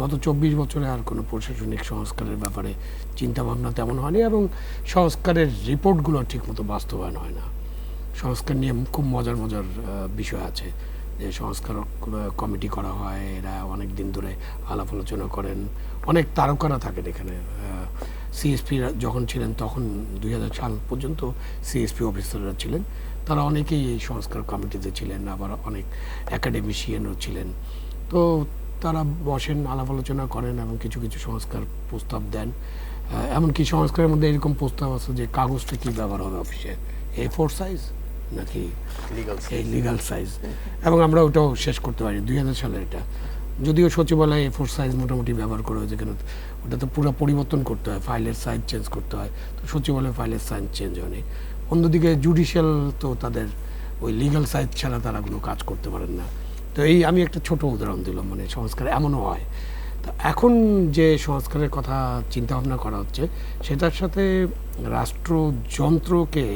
গত ২৪ বছরে আর কোনো প্রশাসনিক সংস্কারের ব্যাপারে চিন্তাভাবনা তেমন হয়নি এবং সংস্কারের রিপোর্টগুলো ঠিকমতো বাস্তবায়ন হয় না। সংস্কার নিয়ে খুব মজার মজার বিষয় আছে, যে সংস্কার কমিটি করা হয়, এরা অনেক দিন ধরে আলাপ আলোচনা করেন, অনেক তারকারা থাকেন এখানে। সিএসপি যখন ছিলেন তখন ২০০০ সাল পর্যন্ত সিএসপি অফিসাররা ছিলেন, তারা অনেকেই এই সংস্কার কমিটিতে ছিলেন, আবার অনেক একাডেমিশিয়ানও ছিলেন। তো তারা বসেন, আলাপ আলোচনা করেন এবং কিছু কিছু সংস্কার প্রস্তাব দেন। এমনকি সংস্কারের মধ্যে এরকম প্রস্তাব আছে যে কাগজটা কী ব্যবহার হবে অফিসে, A4 সাইজ নাকি লিগাল সাইজ, এবং আমরা ওটাও শেষ করতে পারি ২০০০ সালের এটা। যদিও সচিবালয়ে A4 সাইজ মোটামুটি ব্যবহার করা হয়েছে, কেন ওটা তো পুরো পরিবর্তন করতে হয়, ফাইলের সাইজ চেঞ্জ করতে হয়, তো সচিবালয়ে ফাইলের সাইজ চেঞ্জ হয়নি। অন্যদিকে জুডিশিয়াল তো তাদের ওই লিগাল সাইজ ছাড়া তারা কোনো কাজ করতে পারেন না। তো এই আমি একটা ছোট উদাহরণ দিলাম, মানে সংস্কার এমনও হয়। তো এখন যে সংস্কারের কথা চিন্তাভাবনা করা হচ্ছে, সেটার সাথে রাষ্ট্রযন্ত্রকে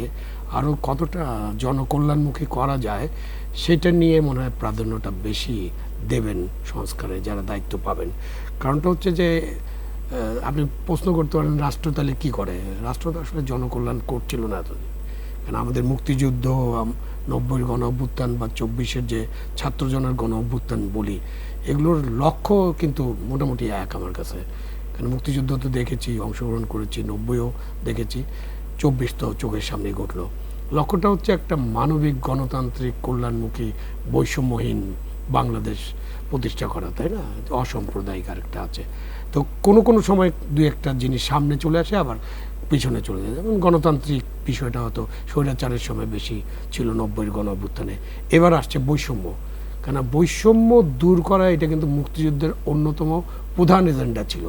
আরও কতটা জনকল্যাণমুখী করা যায় সেটা নিয়ে মনে হয় প্রাধান্যটা বেশি দেবেন সংস্কারে যারা দায়িত্ব পাবেন। কারণটা হচ্ছে যে আপনি প্রশ্ন করতে পারেন রাষ্ট্র তাহলে কী করে। রাষ্ট্র তো আসলে জনকল্যাণ করছিল না এতদিন, কারণ আমাদের মুক্তিযুদ্ধ, ৯০-এর গণ অভ্যুত্থান বা ২৪-এর যে ছাত্রজনের গণ অভ্যুত্থান বলি, এগুলোর লক্ষ্য কিন্তু মোটামুটি এক আমার কাছে। কারণ মুক্তিযুদ্ধ তো দেখেছি, অংশগ্রহণ করেছি, ৯০-ও দেখেছি, ২৪ তো চোখের সামনে ঘটলো। লক্ষ্যটা হচ্ছে একটা মানবিক, গণতান্ত্রিক, কল্যাণমুখী, বৈষম্যহীন বাংলাদেশ প্রতিষ্ঠা করা, তাই না? অসাম্প্রদায়িক আরেকটা আছে। তো কোনো কোনো সময় দুই একটা জিনিস সামনে চলে আসে, আবার পিছনে চলে যায়। যেমন গণতান্ত্রিক বিষয়টা হয়তো স্বৈরাচারের সময় বেশি ছিল ৯০-এর গণ অভ্যুত্থানে। এবার আসছে বৈষম্য, কেন বৈষম্য দূর করা এটা কিন্তু মুক্তিযুদ্ধের অন্যতম প্রধান এজেন্ডা ছিল।